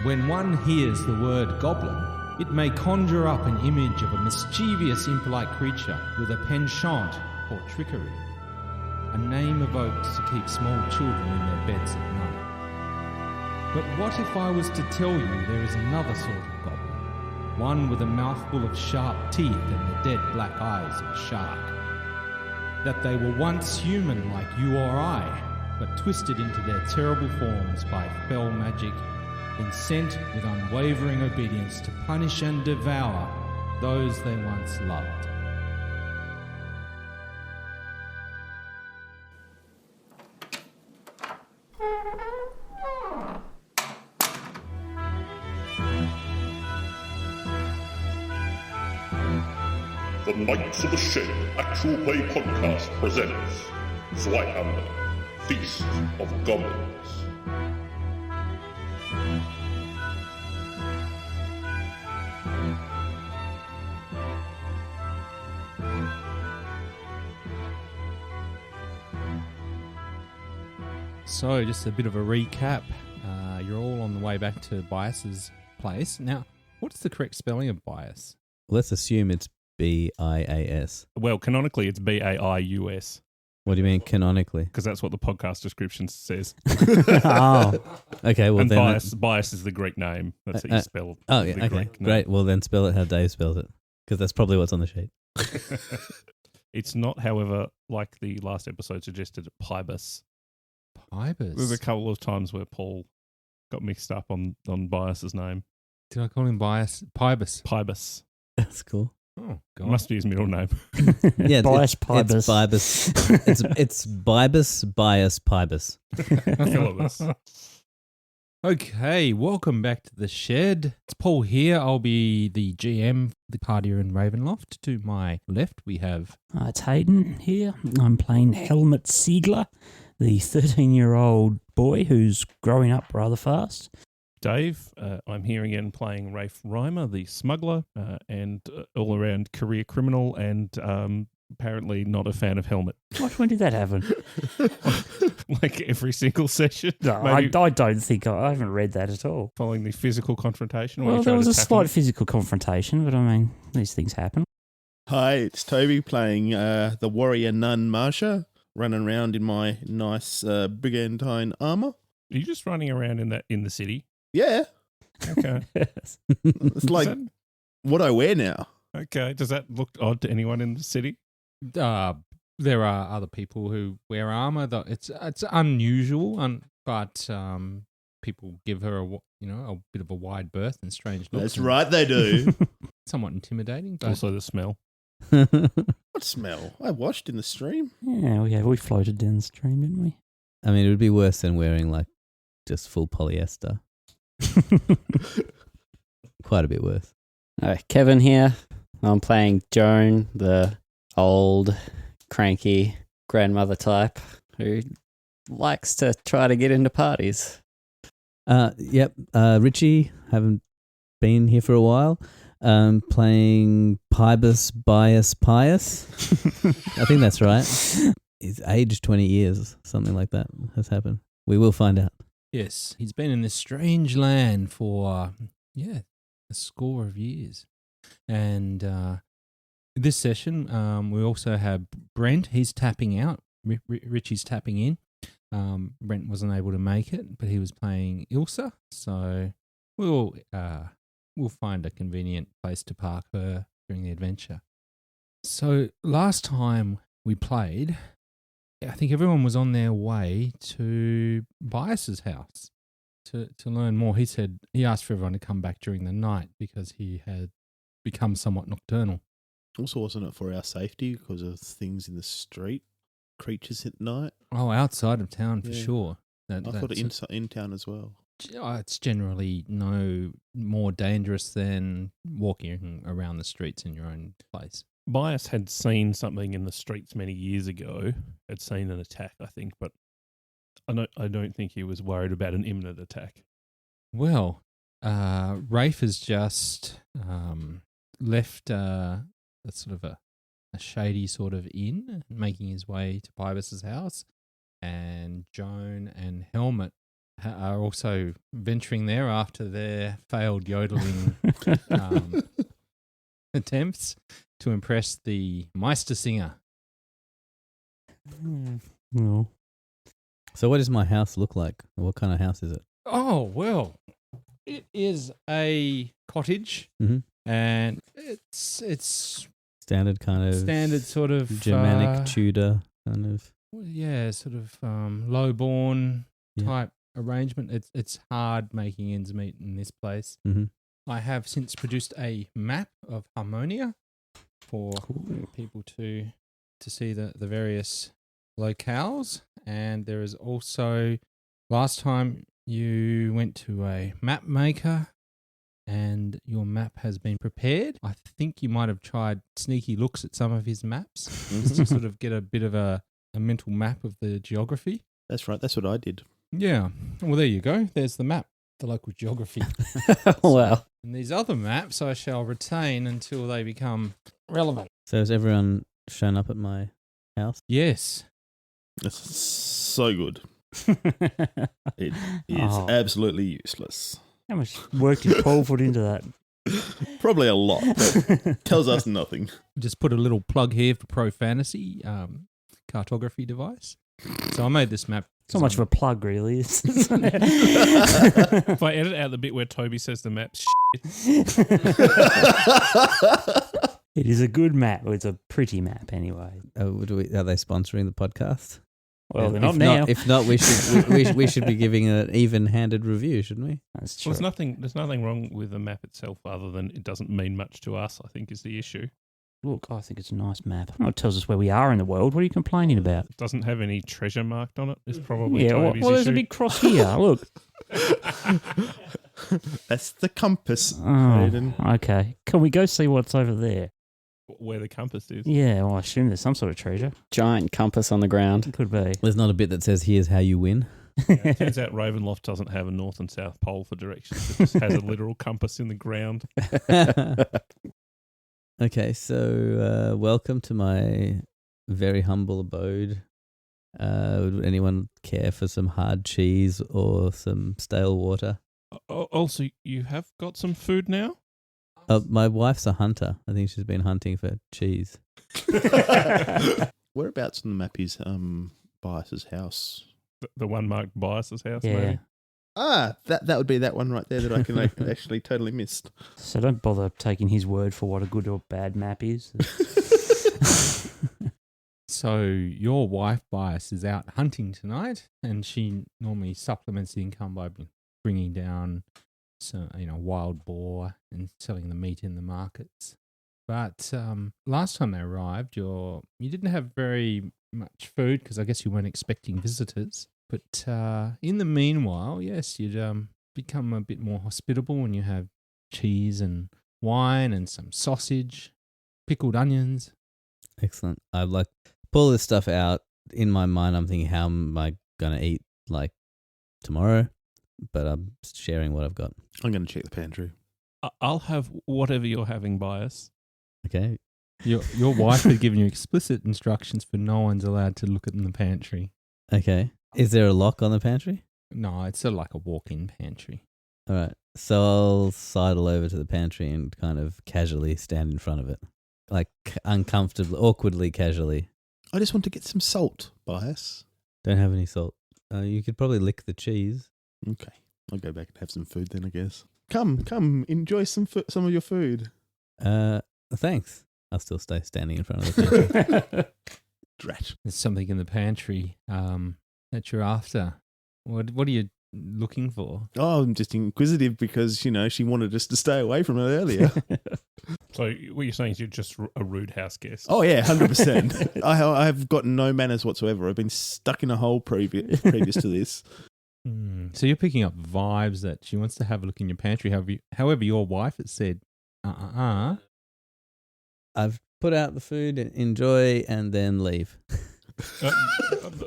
When one hears the word goblin, it may conjure up an image of a mischievous imp-like creature with a penchant for trickery, a name evoked to keep small children in their beds at night. But what if I was to tell you there is another sort of goblin, one with a mouthful of sharp teeth and the dead black eyes of a shark? That they were once human like you or I, but twisted into their terrible forms by fell magic, then sent with unwavering obedience to punish and devour those they once loved. The Knights of the Shed Actual Play Podcast presents Zweihander, Feast of Goblyns. So, just a bit of a recap. You're all on the way back to Baius's place. Now, what's the correct spelling of Baius? Let's assume it's B-I-A-S. Well, canonically, it's B-A-I-U-S. What do you mean canonically? Because that's what the podcast description says. Oh, okay. Well, and then Bias is the Greek name. That's how you spell. Oh, yeah. The Okay, Greek name. great. Well, then spell it how Dave spells it, because that's probably what's on the sheet. It's not, however, like the last episode suggested, Pybus. Pybus? There's a couple of times where Paul got mixed up on Bias's name. Did I call him Baius? Pybus. Pybus. That's cool. Oh, God. Must be his middle name. Yeah, Bias, Pybus. It's Bibus. it's Bibus, Bias, Pybus. Philibus. Okay, welcome back to the shed. It's Paul here. I'll be the GM, the partier in Ravenloft. To my left, we have... It's Haydn here. I'm playing Helmut Siegler, the 13-year-old boy who's growing up rather fast. Dave, I'm here again playing Raphe Reimer, the smuggler, and all-around career criminal, and apparently not a fan of Helmut. When did that happen? Like every single session. No, I don't think I haven't read that at all. Following the physical confrontation. where Well, you there tried was to a tackle slight him. physical confrontation, but I mean, these things happen. Hi, it's Toby playing the warrior nun Maja, running around in my nice brigantine armour. Are you just running around in the city? Yeah, Okay. it's like what I wear now. Okay. Does that look odd to anyone in the city? There are other people who wear armor. It's unusual, but people give her a bit of a wide berth and strange looks. That's right, they do. Somewhat intimidating, but Also the smell. What smell? I washed in the stream. Yeah, we floated down the stream, didn't we? I mean, it would be worse than wearing like just full polyester. Quite a bit worse. Kevin here. I'm playing Joan, the old, cranky grandmother type who likes to try to get into parties. Yep. Richie, haven't been here for a while. Playing Pybus, Bias, Pius. I think that's right. He's aged 20 years, something like that has happened. We will find out. yes, he's been in this strange land for a score of years. And this session, we also have Brent. He's tapping out. Richie's tapping in. Brent wasn't able to make it, but he was playing Ilsa. So we'll find a convenient place to park her during the adventure. So last time we played, I think everyone was on their way to Baius's house to learn more. He asked for everyone to come back during the night because he had become somewhat nocturnal. Also, wasn't it for our safety because of things in the street, creatures at night? Oh, outside of town for Yeah. sure. I thought in town as well. It's generally no more dangerous than walking around the streets in your own place. Bias had seen something in the streets many years ago. Had seen an attack, I think, but I don't think he was worried about an imminent attack. Well, Raphe has just left a sort of a shady sort of inn, making his way to Pybus's house, and Joan and Helmut are also venturing there after their failed yodeling attempts to impress the Meister singer. No. So what does my house look like? What kind of house is it? Oh, well, it is a cottage, Mhm. and it's Standard kind of standard sort of Germanic Tudor kind of. sort of low-born Yeah. type arrangement. It's hard making ends meet in this place. Mm-hmm. I have since produced a map of Harmonia for people to see the various locales, and there is also, last time you went to a map maker and your map has been prepared. I think you might have tried sneaky looks at some of his maps just to sort of get a bit of a mental map of the geography. That's right. That's what I did. Yeah. Well, there you go. There's the map, the local geography. Wow. And these other maps I shall retain until they become relevant. So has everyone shown up at my house? Yes. That's so good. It is Oh. absolutely useless. How much work did Paul put into that? Probably a lot, but tells us nothing. Just put a little plug here for Pro Fantasy cartography device. So I made this map. It's not much of a plug, really. If I edit out the bit where Toby says the map's It is a good map. It's a pretty map, anyway. Are they sponsoring the podcast? Well, they're If not now. If not, we should we should be giving an even-handed review, shouldn't we? That's true. Well, there's nothing wrong with the map itself other than it doesn't mean much to us, I think is the issue. Look, I think it's a nice map. Oh, it tells us where we are in the world. What are you complaining about? It doesn't have any treasure marked on it. It's probably Yeah, well, Toby's there's a issue. big cross here. Look. That's the compass. Oh, Haydn. okay. Can we go see what's over there? Where the compass is. Yeah, well, I assume there's some sort of treasure. Giant compass on the ground. Could be. There's not a bit that says, "Here's how you win." It turns out Ravenloft doesn't have a north and south pole for directions. It just has a literal compass in the ground. Okay, so welcome to my very humble abode. Would anyone care for some hard cheese or some stale water? Also, you have got some food now? My wife's a hunter. I think she's been hunting for cheese. Whereabouts on the map is Baius's house? The one marked Baius's house, Yeah. maybe? Ah, that would be that one right there that I can actually totally missed. So don't bother taking his word for what a good or bad map is. So your wife, Baius, is out hunting tonight, and she normally supplements the income by bringing down wild boar and selling the meat in the markets. But last time they arrived, you didn't have very much food because I guess you weren't expecting visitors. But in the meanwhile, yes, you'd become a bit more hospitable when you have cheese and wine and some sausage, pickled onions. Excellent. I pull this stuff out. In my mind, I'm thinking, how am I going to eat tomorrow? But I'm sharing what I've got. I'm going to check the pantry. I'll have whatever you're having, Baius. Okay. Your wife had given you explicit instructions for no one's allowed to look at in the pantry. Okay. Is there a lock on the pantry? No, it's sort of like a walk-in pantry. All right. So I'll sidle over to the pantry and kind of casually stand in front of it. Uncomfortably, awkwardly, casually. I just want to get some salt, Baius. Don't have any salt. You could probably lick the cheese. Okay. I'll go back and have some food then, I guess. Come, enjoy some of your food. Thanks. I'll still stay standing in front of the pantry. Drat. There's something in the pantry that you're after. What are you looking for? Oh, I'm just inquisitive because, she wanted us to stay away from it earlier. So what you're saying is you're just a rude house guest. Oh, yeah, 100%. I have got no manners whatsoever. I've been stuck in a hole previous to this. So you're picking up vibes that she wants to have a look in your pantry. However, your wife has said, I've put out the food, enjoy, and then leave.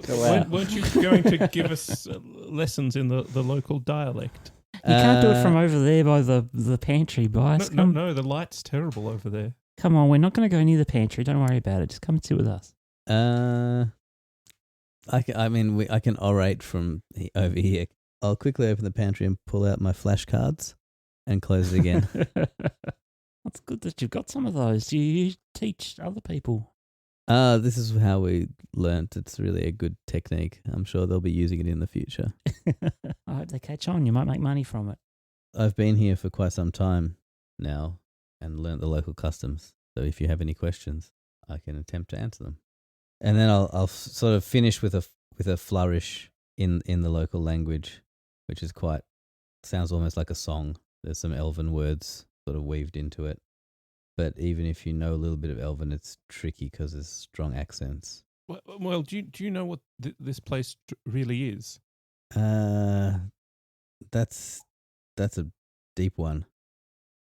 Weren't you going to give us lessons in the local dialect? You can't do it from over there by the pantry, Baius. No, the light's terrible over there. Come on, we're not going to go near the pantry. Don't worry about it. Just come and sit with us. I can orate from over here. I'll quickly open the pantry and pull out my flashcards and close it again. That's good that you've got some of those. Do you teach other people? This is how we learnt. It's really a good technique. I'm sure they'll be using it in the future. I hope they catch on. You might make money from it. I've been here for quite some time now and learnt the local customs. So if you have any questions, I can attempt to answer them. And then I'll sort of finish with a flourish in the local language, which is sounds almost like a song. There's some Elven words sort of weaved into it. But even if you know a little bit of Elven, it's tricky because there's strong accents. Well, do you know what this place really is? That's a deep one.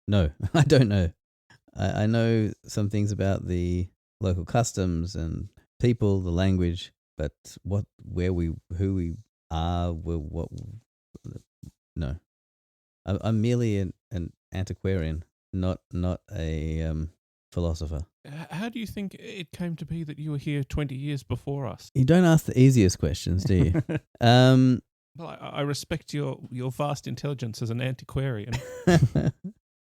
No, I don't know. I know some things about the local customs and people, the language, but who we are, no. I'm merely an antiquarian, not a philosopher. How do you think it came to be that you were here 20 years before us? You don't ask the easiest questions, do you? Well, I respect your vast intelligence as an antiquarian.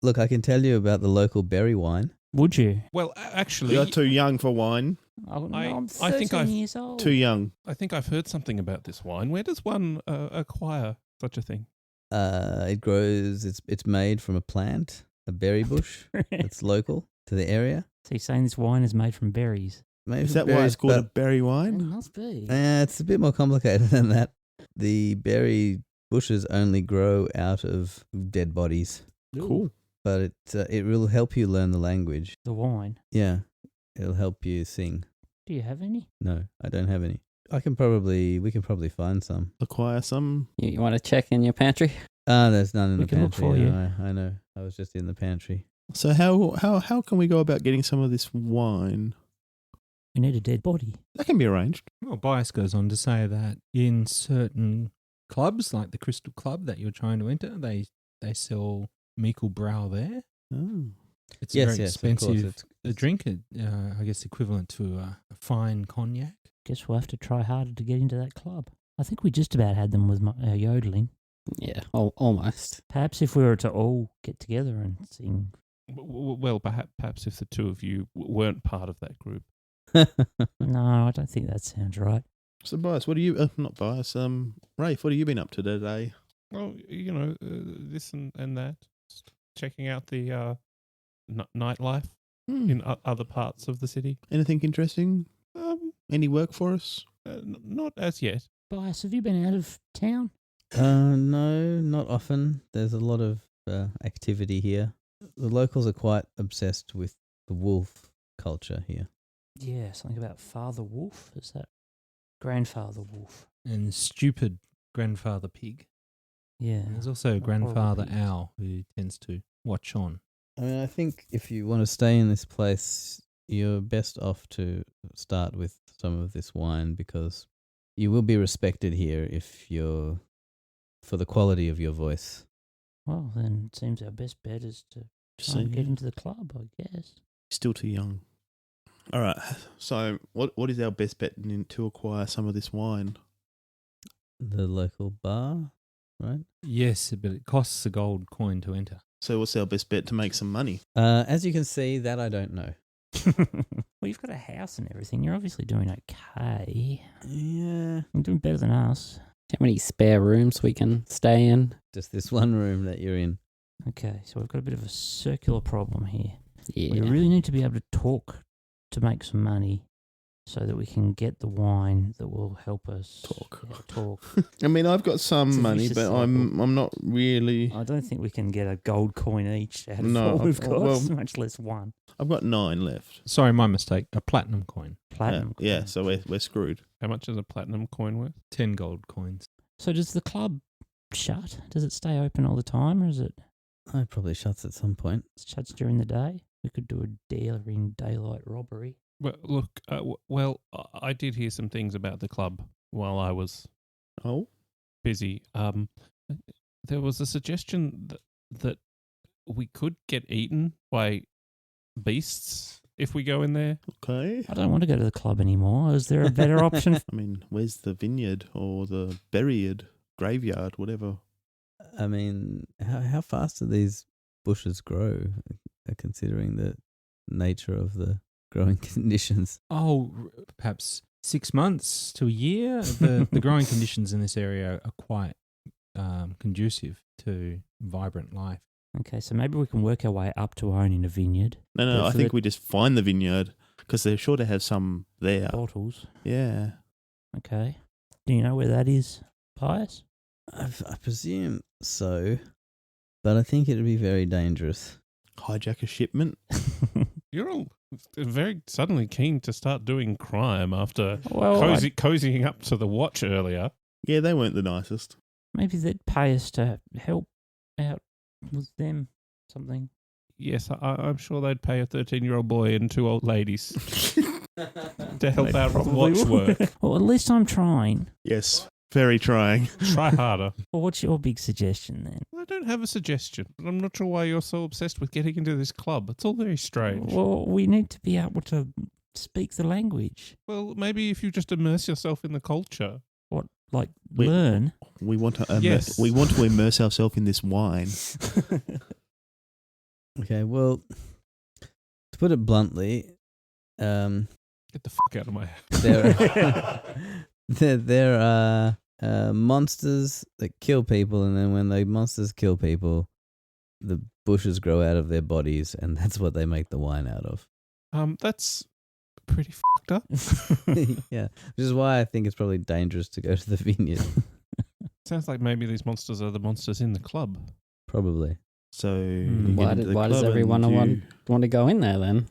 Look, I can tell you about the local berry wine. Would you? Well, actually, You're too young for wine. Oh, no, I I'm think 13 years old. Too young. I think I've heard something about this wine. Where does one acquire such a thing? It grows. It's made from a plant, a berry bush. It's local to the area. So you're saying this wine is made from berries? Made Is from that why berries, it's called a but- berry It wine? must be. It's a bit more complicated than that. The berry bushes only grow out of dead bodies, Cool. but it will help you learn the language. The wine. Yeah, it'll help you sing. Do you have any? No, I don't have any. We can probably find some. Acquire some. You want to check in your pantry? There's none in We the can look pantry. for you. I know. I was just in the pantry. So how can we go about getting some of this wine? We need a dead body. That can be arranged. Well, Baius goes on to say that in certain clubs, like the Crystal Club that you're trying to enter, they sell Meikle Brow there. Oh. It's Yes, very yes, of course, expensive a drink, I guess equivalent to a fine cognac. Guess we'll have to try harder to get into that club. I think we just about had them with yodeling. Yeah, almost. Perhaps if we were to all get together and sing. Well, perhaps if the two of you weren't part of that group. No, I don't think that sounds right. So Baius, what do you? Not Baius. Raphe, what have you been up to today? Well, this and that. Just checking out the nightlife in other parts of the city. Anything interesting? Any work for us? Not as yet. Baius, have you been out of town? No, not often. There's a lot of activity here. The locals are quite obsessed with the wolf culture here. Yeah, something about Father Wolf. Is that Grandfather Wolf? And stupid Grandfather Pig. Yeah. And there's also Horrible Grandfather pigs. Owl who tends to watch on. I mean, I think if you want to stay in this place, you're best off to start with some of this wine because you will be respected here for the quality of your voice. Well, then it seems our best bet is to try and get into the club, I guess. Still too young. All right. So, what is our best bet to acquire some of this wine? The local bar, right? Yes, but it costs a gold coin to enter. So, what's our best bet to make some money? As you can see, that I don't know. Well, you've got a house and everything. You're obviously doing okay. Yeah. You're doing better than us. How many spare rooms we can stay in? Just this one room that you're in. Okay, so we've got a bit of a circular problem here. Yeah. We really need to be able to talk to make some money so that we can get the wine that will help us talk. I mean, I've got It's some a money, vicious but I'm not really. I don't think we can get a gold coin each out of No, what we've got, well- much less one. I've got 9 left. Sorry, my mistake. A platinum coin. Platinum Yeah, coin. so we're screwed. How much is a platinum coin worth? 10 gold coins. So does the club shut? Does it stay open all the time, or is it It probably shuts at some point. shuts during the day? We could do a daring daylight robbery. Well, look, I did hear some things about the club while I was Oh, busy. There was a suggestion that we could get eaten by beasts if we go in there. okay. I don't want to go to the club anymore. Is there a better option? I mean, where's the vineyard or the berryard? graveyard, whatever. I mean, how fast do these bushes grow, considering the nature of the growing conditions? Oh, perhaps 6 months to a year. The growing conditions in this area are quite conducive to vibrant life. Okay, so maybe we can work our way up to owning a vineyard. No, But I for think the we just find the vineyard because they're sure to have some there. bottles. Yeah. Okay. Do you know where that is, Baius? I presume so, but I think it'd be very dangerous. Hijack a shipment. You're all very suddenly keen to start doing crime after Well, cozying up to the watch earlier. Yeah, they weren't the nicest. maybe they'd pay us to help out with them. Something. Yes, I'm sure they'd pay a 13-year-old boy and 2 old ladies to help out with watch work. Well, at least I'm trying. Yes, very trying. Try harder. Well, what's your big suggestion then? I don't have a suggestion, but I'm not sure why you're so obsessed with getting into this club. It's all very strange. Well, we need to be able to speak the language. Well, maybe if you just immerse yourself in the culture. What, like, We- learn? We want to Yes. we want to immerse ourselves in this wine. Okay, well, to put it bluntly, Get the fuck out of my house. there are monsters that kill people, and then when the monsters kill people, the bushes grow out of their bodies, and that's what they make the wine out of. That's pretty fucked up. Yeah, which is why I think it's probably dangerous to go to the vineyard. Sounds like maybe these monsters are the monsters in the club. Probably. So Hmm. you get Why, into the why does club everyone and want to go in there then?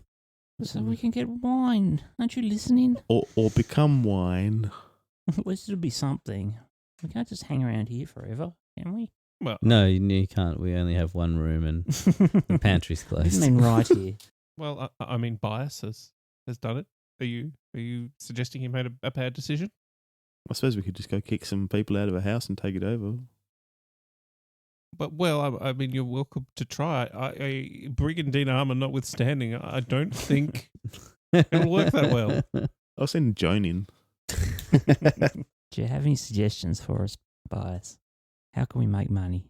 So we can get wine. Aren't you listening? or become wine. At least it'll be something. We can't just hang around here forever, can we? Well, No, you can't. We only have one room, and the pantry's I closed. mean, right here. well, I mean, Baius has done it. Are you suggesting he made a bad decision? I suppose we could just go kick some people out of a house and take it over. But well, I mean, you're welcome to try. A brigandine armor notwithstanding, I don't think it'll work that well. I'll send Joan in. Do you have any suggestions for us, Baius? How can we make money?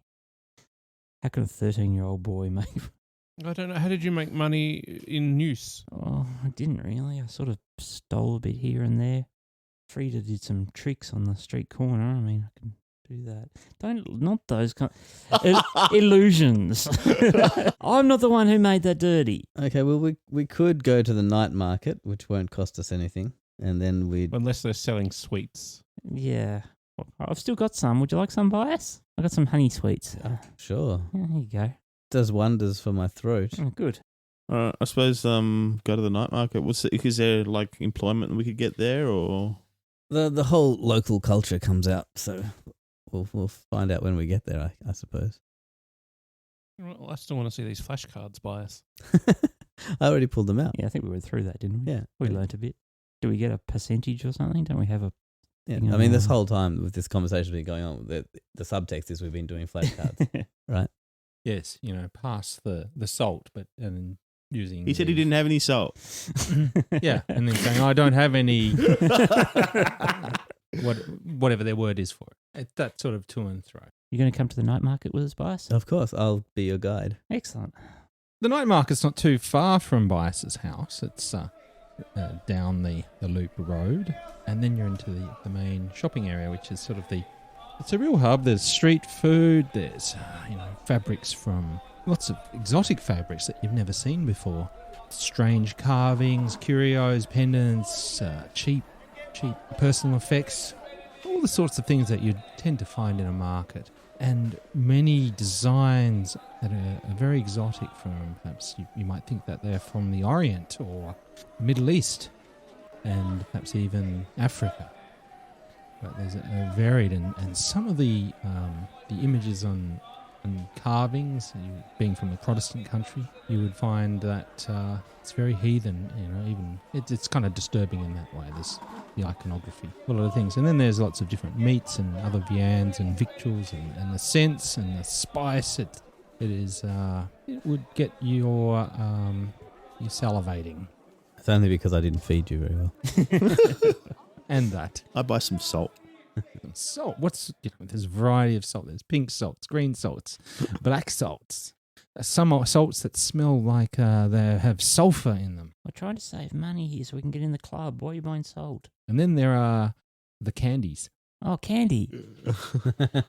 How can a 13-year-old boy make... I don't know. How did you make money in noose? Oh, I didn't really. I sort of stole a bit here and there. Frida did some tricks on the street corner. I mean, I can do that. Not those kind illusions. I'm not the one who made that dirty. Okay, well, we could go to the night market, which won't cost us anything, and then we'd... Unless they're selling sweets. Yeah. Well, I've still got some. Would you like some, Baius? I got some honey sweets. Sure. Yeah, here you go. Does wonders for my throat. Oh, good. I suppose go to the night market. Is there like employment we could get there, or The whole local culture comes out, so we'll find out when we get there, I suppose. Well, I still want to see these flashcards, Baius. I already pulled them out. Yeah, I think we went through that, didn't we? Yeah. We learnt a bit. Do we get a percentage or something? Don't we have a... Yeah. thing I mean, this on- whole time with this conversation been going on, the subtext is we've been doing flashcards, right? Yes, past the salt, but and then using. he said he didn't have any salt. Yeah, and then saying I don't have any. Whatever their word is for it. It's that sort of to and fro. You're going to come to the night market with us, Baius? Of course, I'll be your guide. Excellent. The night market's not too far from Baius's house. It's down the loop road, and then you're into the main shopping area, which is sort of it's a real hub. There's street food. There's fabrics from lots of exotic fabrics that you've never seen before. Strange carvings, curios, pendants, cheap personal effects, all the sorts of things that you'd tend to find in a market. And many designs that are very exotic from, perhaps you might think that they're from the Orient or Middle East and perhaps even Africa. But there's a varied, and some of the images on carvings, being from a Protestant country, you would find that it's very heathen, even it's kind of disturbing in that way. There's the iconography, a lot of things. And then there's lots of different meats and other viands and victuals and the scents and the spice. It would get your salivating. It's only because I didn't feed you very well. And that. I buy some salt. salt. There's a variety of salt. There's pink salts, green salts, black salts. Some are salts that smell like they have sulfur in them. We're trying to save money here so we can get in the club. Why are you buying salt? And then there are the candies. Oh, candy. I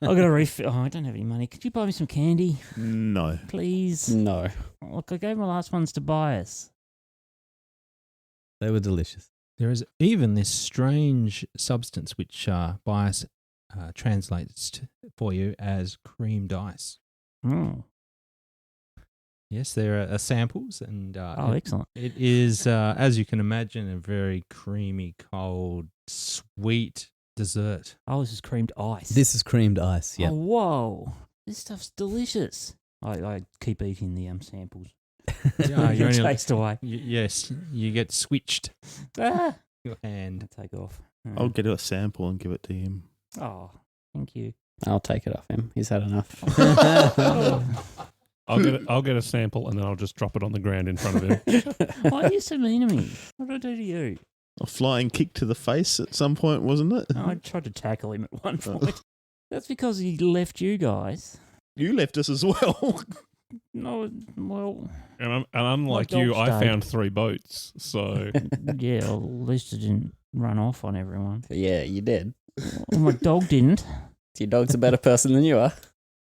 got a refill. Oh, I don't have any money. Could you buy me some candy, No. please? No. Look, I gave my last ones to Baius. They were delicious. There is even this strange substance which Baius translates for you as creamed ice. Oh, Yes, there are samples, and excellent. it is, as you can imagine, a very creamy, cold, sweet dessert. Oh, this is creamed ice. This is creamed ice. Yeah. Oh, whoa. This stuff's delicious. I keep eating the samples. Yeah, You taste away. Yes, you get switched Ah. your hand. Take off. I'll get a sample and give it to him. Oh, thank you. I'll take it off him. He's had enough. I'll get a sample and then I'll just drop it on the ground in front of him. Why are you so mean to me? What did I do to you? A flying kick to the face at some point, wasn't it? I tried to tackle him at one point. That's because he left you guys. You left us as well. No, well, And unlike My you, dog's I died. found 3 boats. So yeah, well, at least it didn't run off on everyone. Yeah, you did. Well, my dog didn't. Your dog's a better person than you are.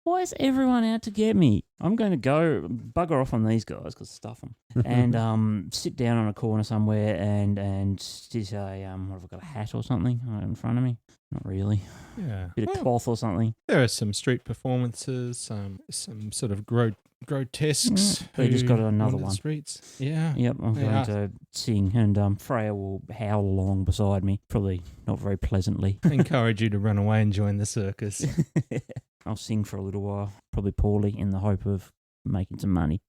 Why is everyone out to get me? I'm going to go bugger off on these guys because stuff them and sit down on a corner somewhere and just say, what have I got, a hat or something in front of me? Not really. Yeah. Bit of cloth or something. There are some street performances, some sort of grotesques. We just got another wander the one. streets. Yeah. Yep, I'm going Yeah. to sing and Freya will howl along beside me, probably not very pleasantly. I encourage you to run away and join the circus. I'll sing for a little while, probably poorly, in the hope of making some money.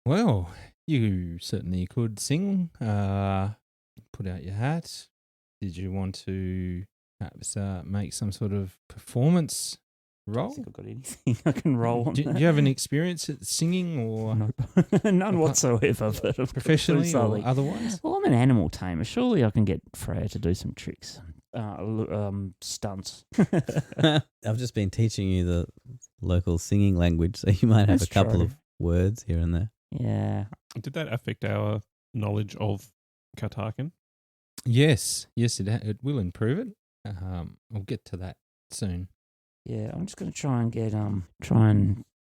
Well, you certainly could sing. Put out your hat. Did you want to perhaps make some sort of performance I role? think I've got anything I can roll on Do that. you have any experience at singing or Nope. None whatsoever. But I've got to do professionally or something. otherwise? Well, I'm an animal tamer. Surely I can get Freya to do some tricks. Stunts. I've just been teaching you the local singing language, so you might have That's a couple true. of words here and there. Yeah. did that affect our knowledge of Katarkan? Yes, it will improve it. We'll get to that soon. Yeah, I'm just going to try and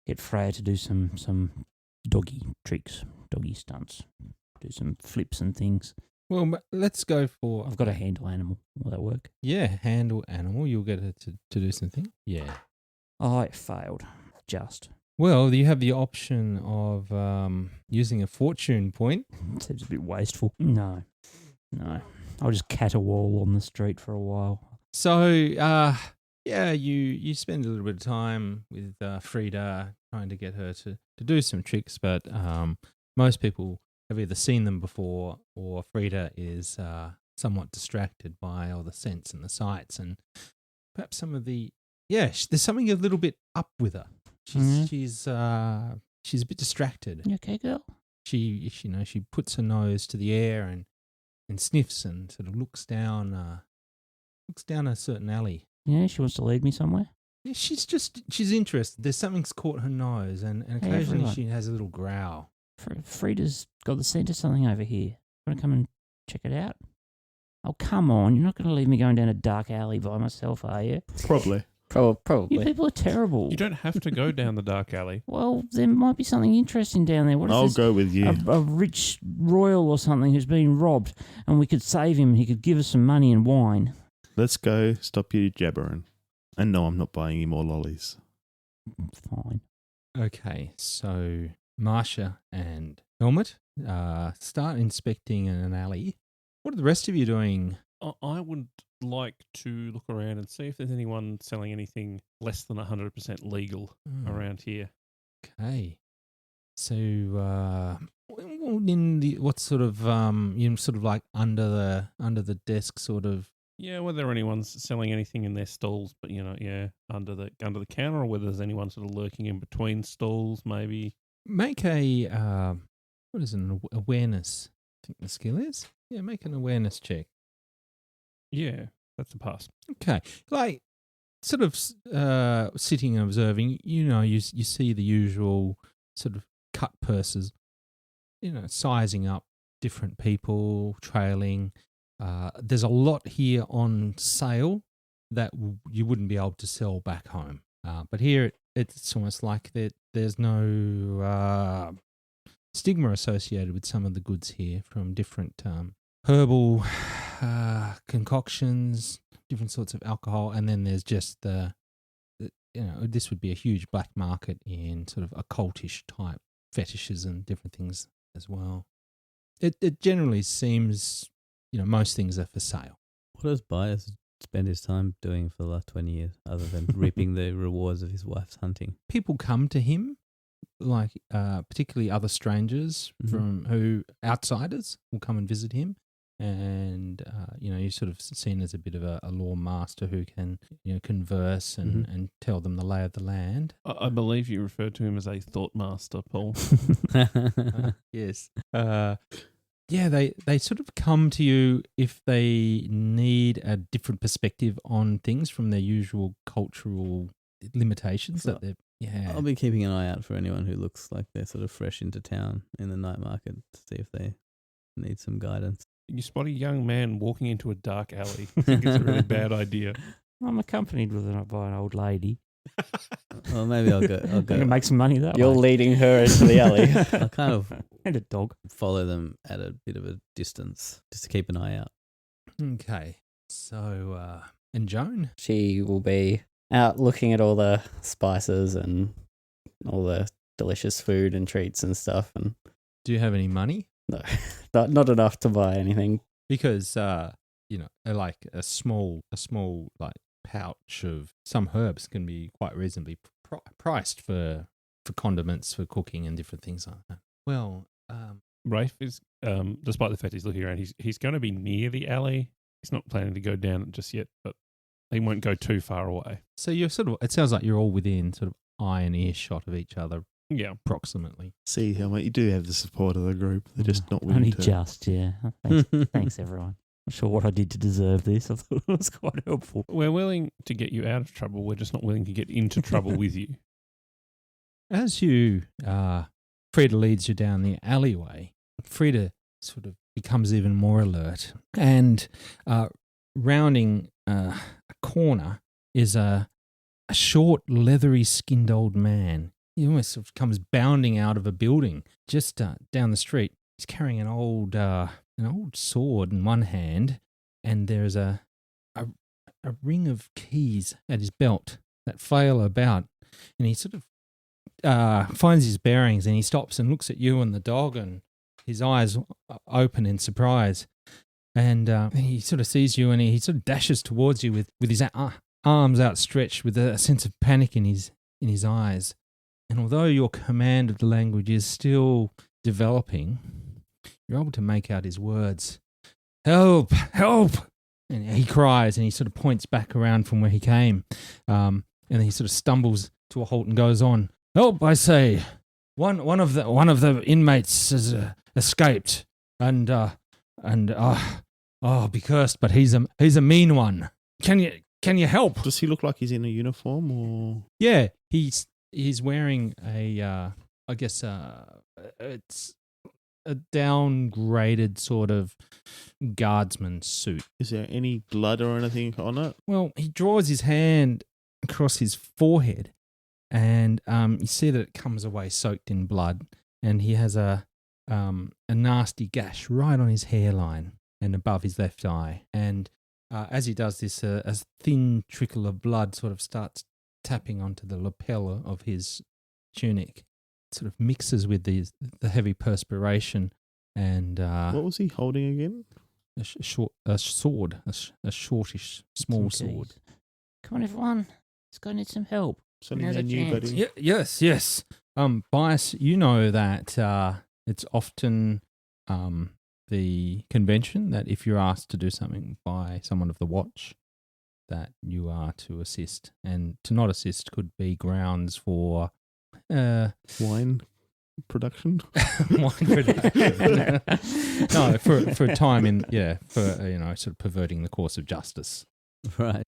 get Freya to do some doggy tricks, doggy stunts, do some flips and things. Well, let's go for I've got a handle animal. Will that work? handle animal. You'll get it to do something. Yeah. Oh, it failed. Just. Well, you have the option of using a fortune point. Seems a bit wasteful. No. I'll just caterwaul on the street for a while. So, you spend a little bit of time with Frida trying to get her to do some tricks, but most people have either seen them before or Frida is somewhat distracted by all the scents and the sights and perhaps some of the there's something a little bit up with her. She's a bit distracted. You okay, girl? She puts her nose to the air and sniffs and sort of looks down a certain alley. Yeah, she wants to lead me somewhere. Yeah, she's interested. There's something's caught her nose, and occasionally everyone. she has a little growl. Frida's got the scent of something over here. Want to come and check it out? Oh, come on. You're not going to leave me going down a dark alley by myself, are you? Probably. You Probably. people are terrible. You don't have to go down the dark alley. Well, there might be something interesting down there. What if I'll there's go with you. a rich royal or something who's been robbed and we could save him and he could give us some money and wine? Let's go. Stop you jabbering. And no, I'm not buying any more lollies. Fine. Okay, so Maja and Helmut start inspecting an alley. What are the rest of you doing? I would like to look around and see if there's anyone selling anything less than 100% legal around here. Okay, so in the what sort of sort of like under the desk sort of. Yeah, whether anyone's selling anything in their stalls, but under the counter, or whether there's anyone sort of lurking in between stalls, maybe. Make a what is an awareness? I think the skill is. Yeah, make an awareness check. Yeah, that's a pass. Okay, like sort of sitting and observing, you see the usual sort of cut purses, sizing up different people, trailing. There's a lot here on sale that you wouldn't be able to sell back home. But here it's almost like that there's no stigma associated with some of the goods here, from different herbal concoctions, different sorts of alcohol, and then there's just this would be a huge black market in sort of occultish type fetishes and different things as well. It generally seems, most things are for sale. What does Baius spend his time doing for the last 20 years other than reaping the rewards of his wife's hunting? People come to him, like particularly other strangers outsiders will come and visit him. And, you're sort of seen as a bit of a law master who can, converse and tell them the lay of the land. I believe you referred to him as a thought master, Paul. Yes. They sort of come to you if they need a different perspective on things from their usual cultural limitations that they've. Yeah. I'll be keeping an eye out for anyone who looks like they're sort of fresh into town in the night market to see if they need some guidance. You spot a young man walking into a dark alley. I think it's a really bad idea. I'm accompanied by an old lady. Well, maybe I'll go. I'm going to make some money that You're way. leading her into the alley. I'll kind of And a dog. follow them at a bit of a distance just to keep an eye out. Okay. So, and Joan? She will be out looking at all the spices and all the delicious food and treats and stuff. And Do you have any money? no, not enough to buy anything. Because, like a small like pouch of some herbs can be quite reasonably priced for condiments, for cooking and different things like that. Well, Raphe is, despite the fact he's looking around, he's going to be near the alley. He's not planning to go down it just yet, but he won't go too far away. so you're it sounds like you're all within sort of eye and earshot of each other Yeah. approximately. See, Helmut, you do have the support of the group. They're just not willing Only to. just, yeah. Thanks, everyone. Not sure what I did to deserve this. I thought it was quite helpful. We're willing to get you out of trouble. We're just not willing to get into trouble with you. As you, Frida leads you down the alleyway, Frida sort of becomes even more alert. And rounding a corner is a short, leathery skinned old man. He almost sort of comes bounding out of a building just down the street. He's carrying an old sword in one hand, and there's a ring of keys at his belt that flail about. And he sort of finds his bearings, and he stops and looks at you and the dog, and his eyes open in surprise. And he sort of sees you, and he sort of dashes towards you with his arms outstretched, with a sense of panic in his eyes. And although your command of the language is still developing, you're able to make out his words. "Help! Help!" And he cries, and he sort of points back around from where he came. And then he sort of stumbles to a halt and goes on. "Help, I say! One of the inmates has escaped, and be cursed, but he's a mean one. Can you help?" Does he look like he's in a uniform or? Yeah, he's wearing a I guess it's a downgraded sort of guardsman suit. Is there any blood or anything on it? Well, he draws his hand across his forehead, and you see that it comes away soaked in blood, and he has a nasty gash right on his hairline and above his left eye. And as he does this, a thin trickle of blood sort of starts tapping onto the lapel of his tunic. It sort of mixes with the heavy perspiration, and What was he holding again? a sword, a shortish, small Some sword. keys. Come on, everyone. Let's go need some help. Something Now's they a knew, chance. buddy. Yes. Baius, you know that it's often the convention that if you're asked to do something by someone of the watch, that you are to assist. And to not assist could be grounds for Wine production. wine production. No, for a time in, for, sort of perverting the course of justice. Right.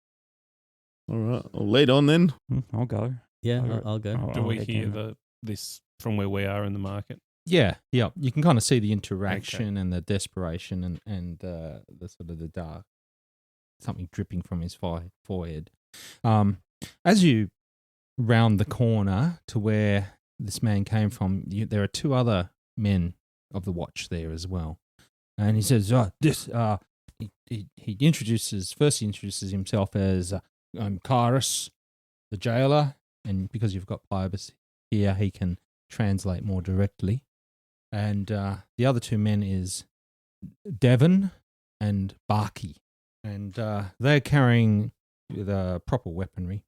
All right, I'll lead on then. I'll go. Yeah, Alright. I'll go. Do we head hear down. this from where we are in the market? Yeah. You can kind of see the interaction and the desperation and the sort of the dark, something dripping from his forehead. As you round the corner to where this man came from, there are two other men of the watch there as well. And he says, he introduces himself as I'm Kairos, the jailer, and because you've got Baius here, he can translate more directly. And the other two men is Devon and Barkey, and they're carrying the proper weaponry.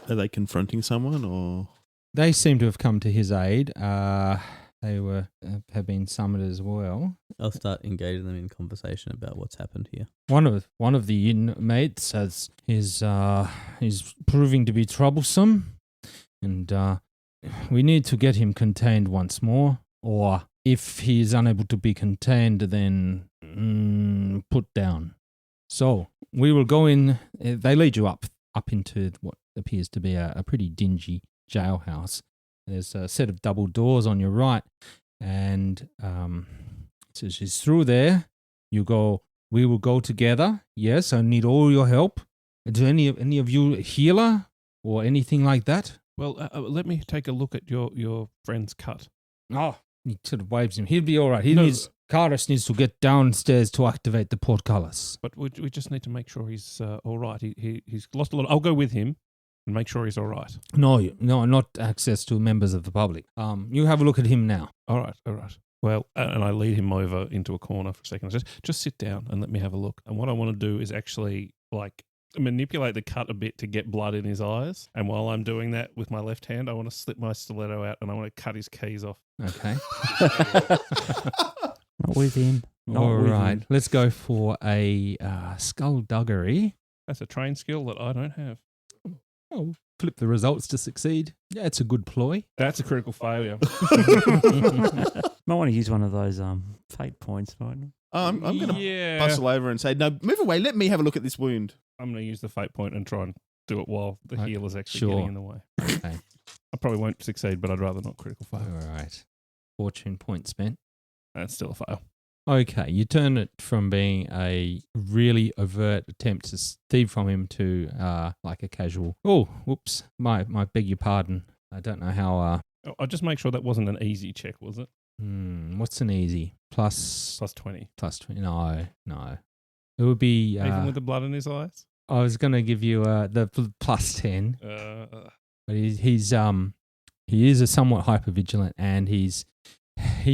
Are they confronting someone or? They seem to have come to his aid. They have been summoned as well. I'll start engaging them in conversation about what's happened here. One of the inmates is proving to be troublesome, and we need to get him contained once more. Or if he is unable to be contained, then put down. So we will go in. They lead you up into what appears to be a pretty dingy jailhouse. There's a set of double doors on your right, and so she's through there. You go. We will go together. Yes, I need all your help. Is any of you a healer or anything like that? Well, let me take a look at your friend's cut. Oh, he sort of waves him. He'll be all right. Kairos needs to get downstairs to activate the portcullis. But we just need to make sure he's all right. He's lost a lot. I'll go with him and make sure he's all right. No, not access to members of the public. You have a look at him now. All right. Well, and I lead him over into a corner for a second. I said, just sit down and let me have a look. And what I want to do is actually manipulate the cut a bit to get blood in his eyes. And while I'm doing that with my left hand, I want to slip my stiletto out and I want to cut his keys off. Okay. Not with him. All right. Let's go for a skullduggery. That's a trained skill that I don't have. Oh, flip the results to succeed. Yeah, it's a good ploy. That's a critical failure. Might want to use one of those fate points, mightn't I'm going to Yeah. bustle over and say, no, move away. Let me have a look at this wound. I'm going to use the fate point and try and do it while the Okay, healer's actually sure. getting in the way. Okay. I probably won't succeed, but I'd rather not critical fail. All right. Fortune point spent. That's still a fail. Okay, you turn it from being a really overt attempt to steal from him to like a casual, oh, whoops, my beg your pardon. I don't know how, I'll just make sure that wasn't an easy check, was it? what's an easy? Plus 20. 20. No. It would be, Even with the blood in his eyes? I was going to give you the plus 10, but he is a somewhat hypervigilant, and he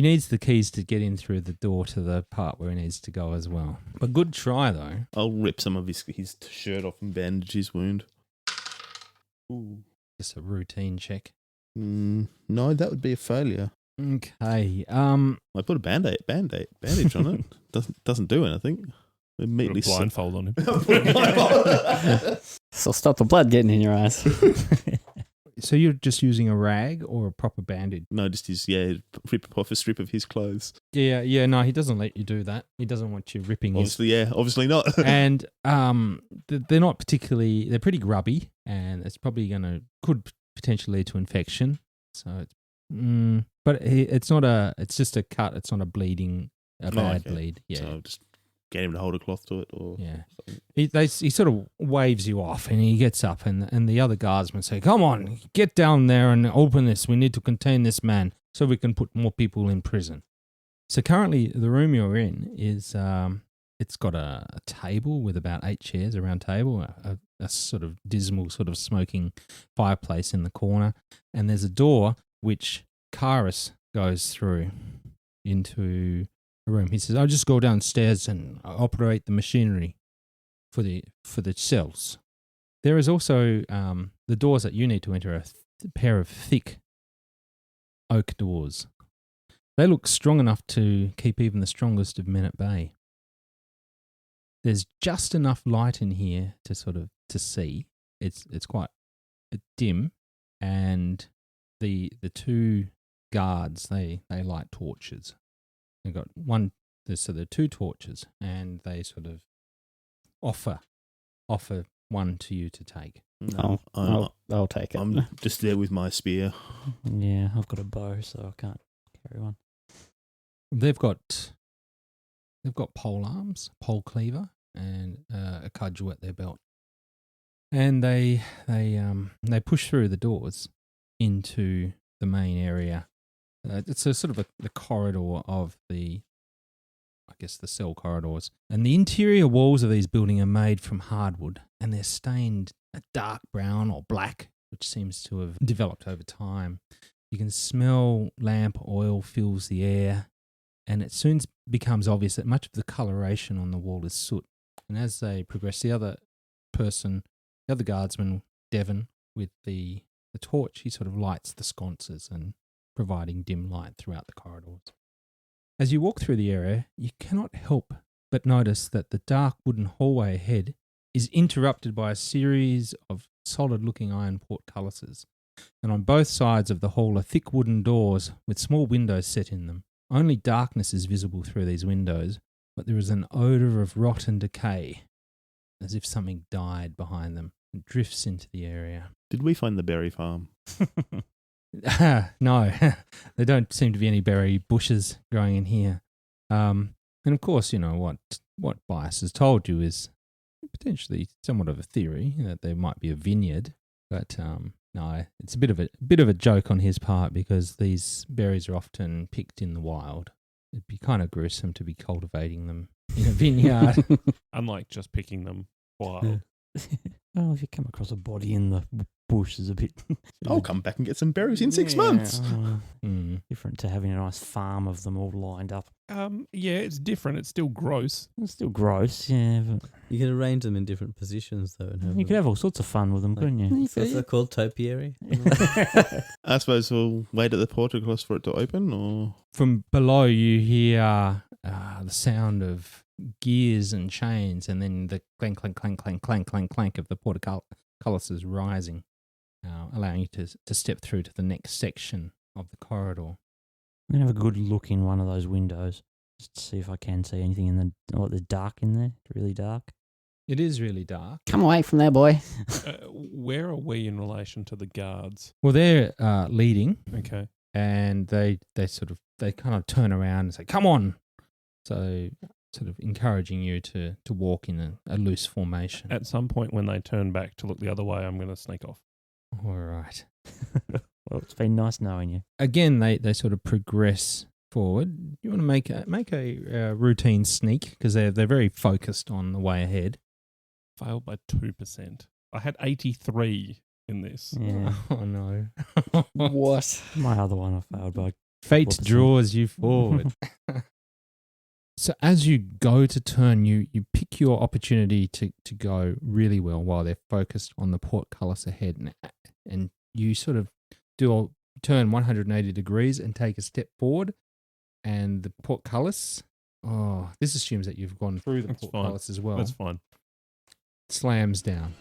needs the keys to get in through the door to the part where he needs to go as well. But good try, though. I'll rip some of his shirt off and bandage his wound. Ooh. Just a routine check. No, that would be a failure. Okay. I put a bandage on it. Doesn't do anything. Put Immediately a blindfold on him. So stop the blood getting in your eyes. So you're just using a rag or a proper bandage? No, just rip off a strip of his clothes. Yeah. No, he doesn't let you do that. He doesn't want you ripping his. Obviously not. And they're not particularly. They're pretty grubby, and it's probably could potentially lead to infection. So it's, but it's not a. It's just a cut. It's not a bleeding. Bad bleed. Yeah. So just get him to hold a cloth to it, or yeah. He sort of waves you off, and he gets up, and the other guardsmen say, "Come on, get down there and open this. We need to contain this man so we can put more people in prison." So currently, the room you're in is it's got a table with about 8 chairs, a round table, a sort of dismal, sort of smoking fireplace in the corner, and there's a door which Kairos goes through into a room. He says, "I'll just go downstairs and operate the machinery for the cells." There is also the doors that you need to enter, a pair of thick oak doors. They look strong enough to keep even the strongest of men at bay. There's just enough light in here to see. It's quite dim, and the two guards they light torches. They've got one. So there are 2 torches, and they sort of offer one to you to take. No, I'll take it. I'm just there with my spear. Yeah, I've got a bow, so I can't carry one. They've got pole arms, pole cleaver, and a cudgel at their belt, and they push through the doors into the main area. It's a sort of the corridor of the cell corridors, and the interior walls of these buildings are made from hardwood, and they're stained a dark brown or black, which seems to have developed over time. You can smell lamp oil fills the air, and it soon becomes obvious that much of the coloration on the wall is soot. And as they progress, the other guardsman, Devon, with the torch, he sort of lights the sconces and providing dim light throughout the corridors. As you walk through the area, you cannot help but notice that the dark wooden hallway ahead is interrupted by a series of solid-looking iron portcullises, and on both sides of the hall are thick wooden doors with small windows set in them. Only darkness is visible through these windows, but there is an odour of rot and decay, as if something died behind them, and drifts into the area. Did we find the berry farm? No, there don't seem to be any berry bushes growing in here. And of course, you know, what Baius has told you is potentially somewhat of a theory that there might be a vineyard, but no, it's a bit of a joke on his part because these berries are often picked in the wild. It'd be kind of gruesome to be cultivating them in a vineyard. Unlike just picking them wild. Well, if you come across a body in the bush, is a bit. I'll come back and get some berries in 6 months. Different to having a nice farm of them all lined up. Yeah, it's different. It's still gross. It's still gross, yeah. But You could arrange them in different positions, though. And have you could have all sorts of fun with them, couldn't you? What's that called? Topiary? I suppose we'll wait at the portcullis for it to open, or From below, you hear the sound of gears and chains, and then the clank, clank, clank, clank, clank, clank, clank of the portcullises rising, allowing you to step through to the next section of the corridor. I'm going to have a good look in one of those windows just to see if I can see anything in the dark in there. It's really dark. It is really dark. Come away from there, boy. Where are we in relation to the guards? Well, they're leading, Okay. and they kind of turn around and say, "Come on!" So, sort of encouraging you to walk in a loose formation. At some point when they turn back to look the other way, I'm going to sneak off. All right. Well, it's been nice knowing you. Again, they sort of progress forward. You want to make a routine sneak because they're very focused on the way ahead. Failed by 2%. I had 83 in this. Yeah. Oh no! What? My other one I failed by. Fate 4%. draws you forward. So as you go to turn, you pick your opportunity to go really well while they're focused on the portcullis ahead, and you sort of turn 180 degrees and take a step forward, and the portcullis. Oh, this assumes that you've gone through the That's portcullis as well. That's fine. Slams down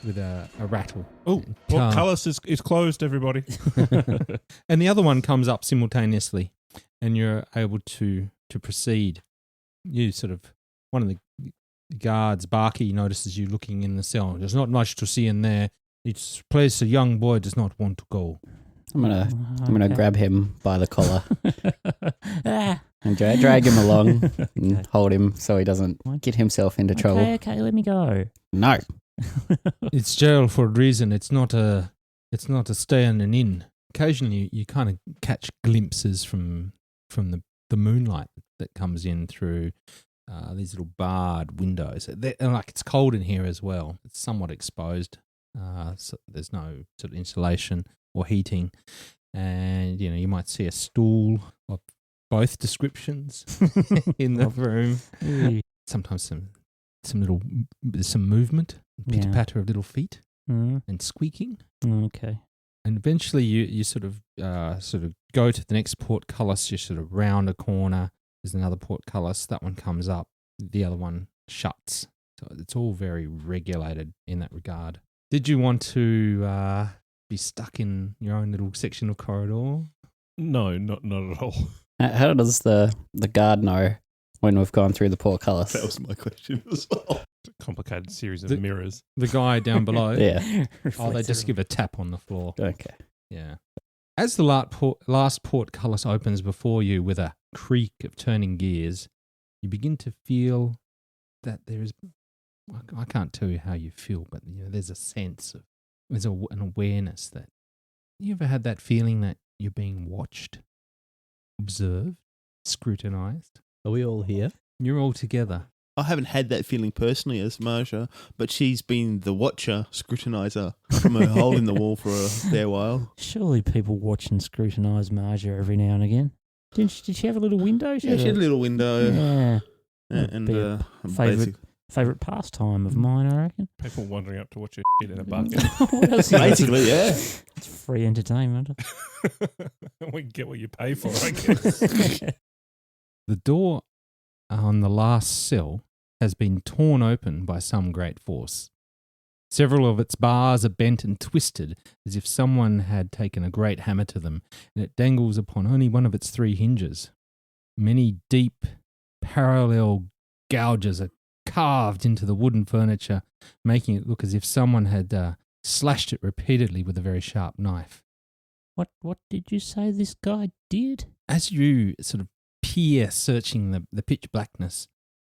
with a rattle. Oh, portcullis is closed, everybody. And the other one comes up simultaneously, and you're able to proceed. You sort of, one of the guards, Barky, notices you looking in the cell. There's not much to see in there. It's a place a young boy does not want to go. I'm gonna grab him by the collar Ah. and drag him along Okay. and hold him so he doesn't get himself into trouble. Okay, let me go. No. It's jail for a reason. It's not a stay in an inn. Occasionally, you kind of catch glimpses from the moonlight that comes in through these little barred windows. And like it's cold in here as well. It's somewhat exposed. So there's no sort of insulation or heating, and you might see a stool of both descriptions in the room. Sometimes some movement, pitter patter of little feet and squeaking. Okay. And eventually you sort of go to the next portcullis. You sort of round a corner. There's another portcullis. That one comes up. The other one shuts. So it's all very regulated in that regard. Did you want to be stuck in your own little section of corridor? No, not at all. How does the guard know when we've gone through the portcullis? that was my question as well. It's a complicated series of The- mirrors. The guy down below. Yeah. Oh, they just give a tap on the floor. Okay. Yeah. As the last portcullis opens before you with a creak of turning gears, you begin to feel that there is. I can't tell you how you feel, but there's a sense of an awareness that you ever had that feeling that you're being watched, observed, scrutinized. Are we all here? You're all together. I haven't had that feeling personally as Maja, but she's been the watcher, scrutinizer from her hole in the wall for a fair while. Surely people watch and scrutinise Maja every now and again. Did she have a little window? Yeah, she had a little window. Yeah. And Be a basic- favourite pastime of mine, I reckon. People wandering up to watch your shit in a bucket. What else is it? basically, yeah. It's free entertainment. We get what you pay for, I guess. The door on the last cell has been torn open by some great force. Several of its bars are bent and twisted as if someone had taken a great hammer to them, and it dangles upon only one of its 3 hinges. Many deep, parallel gouges are carved into the wooden furniture, making it look as if someone had slashed it repeatedly with a very sharp knife. What did you say this guy did? As you sort of peer, searching the pitch blackness,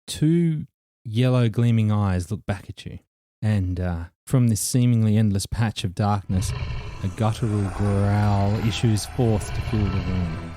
2 yellow gleaming eyes look back at you, and from this seemingly endless patch of darkness, a guttural growl issues forth to fill the room.